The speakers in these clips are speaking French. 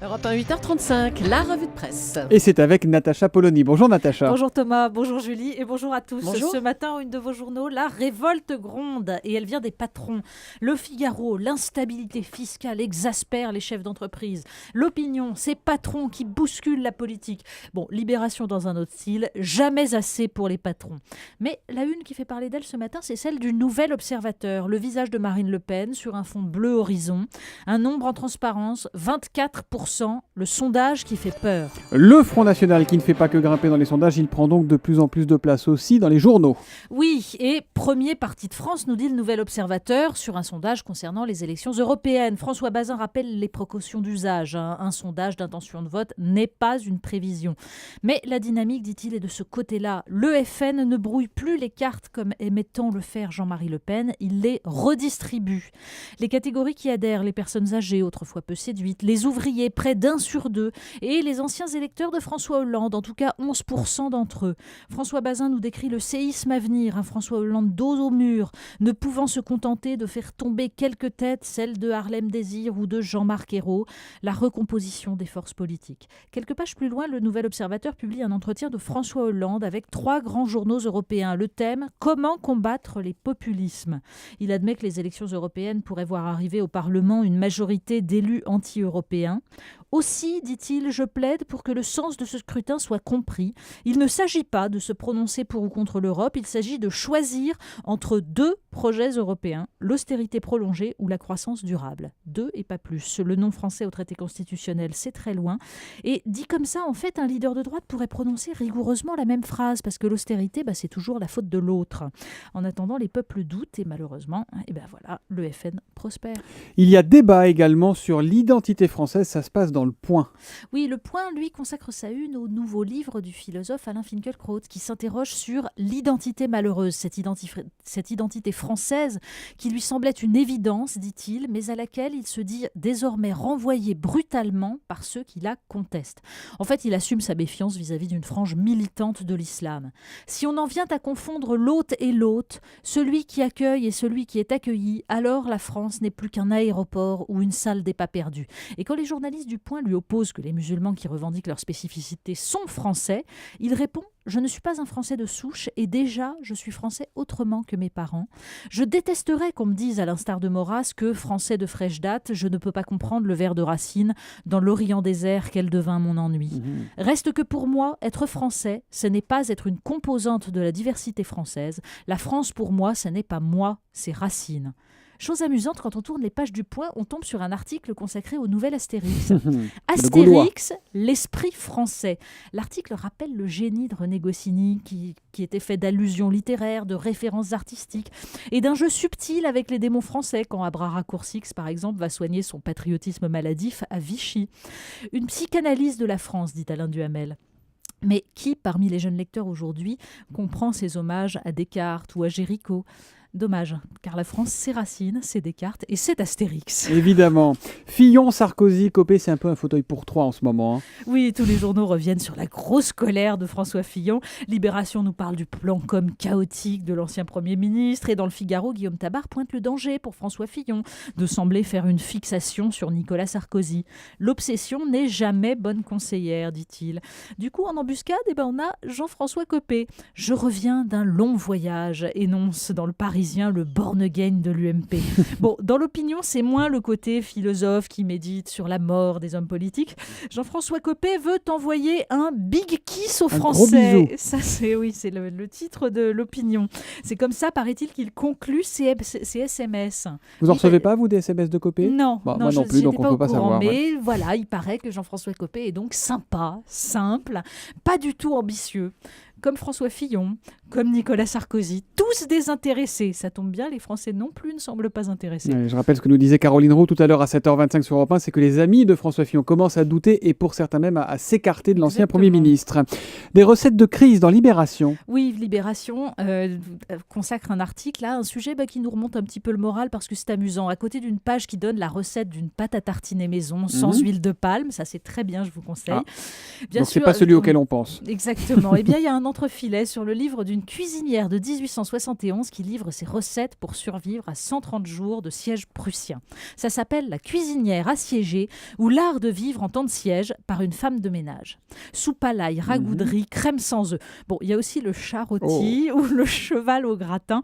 Europe 1, 8h35, la revue de presse. Et c'est avec Natacha Polony. Bonjour Natacha. Bonjour Thomas, bonjour Julie et bonjour à tous. Bonjour. Ce matin, une de vos journaux, la révolte gronde et elle vient des patrons. Le Figaro, l'instabilité fiscale exaspère les chefs d'entreprise. L'Opinion, ces patrons qui bousculent la politique. Bon, Libération dans un autre style, jamais assez pour les patrons. Mais la une qui fait parler d'elle ce matin, c'est celle du Nouvel Observateur. Le visage de Marine Le Pen sur un fond bleu horizon. Un nombre en transparence, 24%. Le sondage qui fait peur. Le Front National qui ne fait pas que grimper dans les sondages, il prend donc de plus en plus de place aussi dans les journaux. Oui, et premier parti de France, nous dit le Nouvel Observateur, sur un sondage concernant les élections européennes. François Bazin rappelle les précautions d'usage. Un sondage d'intention de vote n'est pas une prévision. Mais la dynamique, dit-il, est de ce côté-là. Le FN ne brouille plus les cartes comme aimait tant le faire Jean-Marie Le Pen, il les redistribue. Les catégories qui adhèrent, les personnes âgées, autrefois peu séduites, les ouvriers, près d'1 sur 2, et les anciens électeurs de François Hollande, en tout cas 11% d'entre eux. François Bazin nous décrit le séisme à venir, un François Hollande dos au mur, ne pouvant se contenter de faire tomber quelques têtes, celles de Harlem Désir ou de Jean-Marc Ayrault, la recomposition des forces politiques. Quelques pages plus loin, le Nouvel Observateur publie un entretien de François Hollande avec 3 grands journaux européens. Le thème, comment combattre les populismes. Il admet que les élections européennes pourraient voir arriver au Parlement une majorité d'élus anti-européens. Aussi, dit-il, je plaide pour que le sens de ce scrutin soit compris. Il ne s'agit pas de se prononcer pour ou contre l'Europe, il s'agit de choisir entre 2 projets européens, l'austérité prolongée ou la croissance durable. 2 et pas plus. Le nom français au traité constitutionnel, c'est très loin. Et dit comme ça, en fait, un leader de droite pourrait prononcer rigoureusement la même phrase, parce que l'austérité, c'est toujours la faute de l'autre. En attendant, les peuples doutent et malheureusement, voilà, le FN prospère. Il y a débat également sur l'identité française, ça se passe dans Le Point. Oui, Le Point, lui, consacre sa une au nouveau livre du philosophe Alain Finkielkraut, qui s'interroge sur l'identité malheureuse, cette identité française qui lui semblait une évidence, dit-il, mais à laquelle il se dit désormais renvoyé brutalement par ceux qui la contestent. En fait, il assume sa méfiance vis-à-vis d'une frange militante de l'islam. Si on en vient à confondre l'hôte et l'hôte, celui qui accueille et celui qui est accueilli, alors la France n'est plus qu'un aéroport ou une salle des pas perdus. Et quand les journalistes du Point lui opposent que les musulmans qui revendiquent leur spécificité sont français, il répond « Je ne suis pas un Français de souche et déjà je suis français autrement que mes parents. Je détesterais qu'on me dise à l'instar de Maurras que, français de fraîche date, je ne peux pas comprendre le vers de Racine dans l'Orient désert qu'elle devint mon ennui. Reste que pour moi, être français, ce n'est pas être une composante de la diversité française. La France pour moi, ce n'est pas moi, c'est Racine. » Chose amusante, quand on tourne les pages du Point, on tombe sur un article consacré au nouvel Astérix. Astérix, l'esprit français. L'article rappelle le génie de René Goscinny, qui était fait d'allusions littéraires, de références artistiques, et d'un jeu subtil avec les démons français, quand Abrara Coursix, par exemple, va soigner son patriotisme maladif à Vichy. Une psychanalyse de la France, dit Alain Duhamel. Mais qui, parmi les jeunes lecteurs aujourd'hui, comprend ces hommages à Descartes ou à Géricault ? Dommage, car la France, c'est Racine, c'est Descartes et c'est Astérix. Évidemment. Fillon, Sarkozy, Copé, c'est un peu un fauteuil pour 3 en ce moment. Oui, tous les journaux reviennent sur la grosse colère de François Fillon. Libération nous parle du plan com chaotique de l'ancien Premier ministre. Et dans le Figaro, Guillaume Tabar pointe le danger pour François Fillon de sembler faire une fixation sur Nicolas Sarkozy. L'obsession n'est jamais bonne conseillère, dit-il. Du coup, en embuscade, on a Jean-François Copé. Je reviens d'un long voyage, énonce dans le Parisien le born again de l'UMP. Bon, dans l'opinion, c'est moins le côté philosophe qui médite sur la mort des hommes politiques. Jean-François Copé veut envoyer un big kiss aux Français. Gros bisou. Ça, c'est le titre de l'opinion. C'est comme ça, paraît-il, qu'il conclut ses SMS. Vous en recevez pas, vous, des SMS de Copé ? Non, moi non, non plus, donc on ne peut pas savoir. Mais voilà, il paraît que Jean-François Copé est donc sympa, simple, pas du tout ambitieux. Comme François Fillon, comme Nicolas Sarkozy, tous désintéressés. Ça tombe bien, les Français non plus ne semblent pas intéressés. Ouais, je rappelle ce que nous disait Caroline Roux tout à l'heure à 7h25 sur Europe 1, c'est que les amis de François Fillon commencent à douter et pour certains même à s'écarter de l'ancien Premier ministre. Des recettes de crise dans Libération. Oui, Libération consacre un article à un sujet qui nous remonte un petit peu le moral parce que c'est amusant. À côté d'une page qui donne la recette d'une pâte à tartiner maison sans huile de palme, ça c'est très bien, je vous conseille. Bien donc sûr, c'est pas celui auquel on pense. Exactement. Eh bien, il y a un entrefilet sur le livre d'une cuisinière de 1871 qui livre ses recettes pour survivre à 130 jours de siège prussien. Ça s'appelle La cuisinière assiégée ou l'art de vivre en temps de siège par une femme de ménage. Soupe à l'ail, ragoût de riz, crème sans œufs. Bon, il y a aussi le chat rôti ou le cheval au gratin,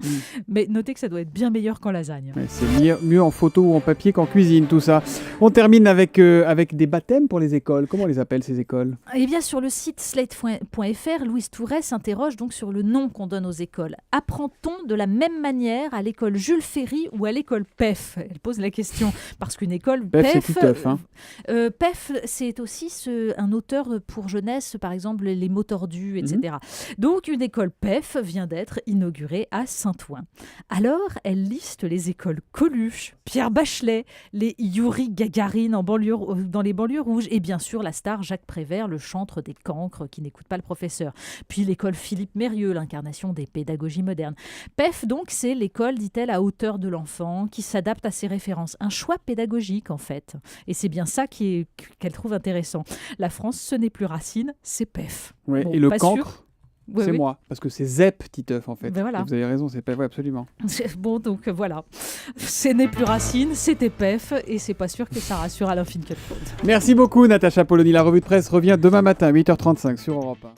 mais notez que ça doit être bien meilleur qu'en lasagne. Ouais, c'est mieux en photo ou en papier qu'en cuisine, tout ça. On termine avec des baptêmes pour les écoles. Comment on les appelle, ces écoles ? Eh bien, sur le site slate.fr, Louise Touret s'interroge donc sur le nom qu'on donne aux écoles. Apprend-on de la même manière à l'école Jules Ferry ou à l'école PEF ? Elle pose la question, parce qu'une école PEF, PEF... c'est Titeuf, hein. PEF, c'est aussi un auteur pour jeunesse, par exemple Les mots tordus, etc. Donc, une école PEF vient d'être inaugurée à Saint-Ouen. Alors, elle liste les écoles Coluche, Pierre Bachelet, les Yuri Gagarin dans les banlieues rouges, et bien sûr la star Jacques Prévert, le chantre des cancres qui n'écoute pas le professeur. Puis l'école Philippe Mérieux, l'incarnation des pédagogies modernes. PEF, donc, c'est l'école, dit-elle, à hauteur de l'enfant, qui s'adapte à ses références. Un choix pédagogique, en fait. Et c'est bien ça qu'elle trouve intéressant. La France, ce n'est plus Racine, c'est PEF. Ouais, Bon, et le pas cancre, sûr. Oui, c'est oui. moi, parce que c'est ZEP Titeuf, en fait. Ben voilà. Vous avez raison, c'est PEF, ouais, absolument. Bon, donc voilà. Ce n'est plus Racine, c'était PEF, et c'est pas sûr que ça rassure Alain Finkielkraut. Merci beaucoup, Natacha Polony. La revue de presse revient demain matin à 8h35 sur Europe 1.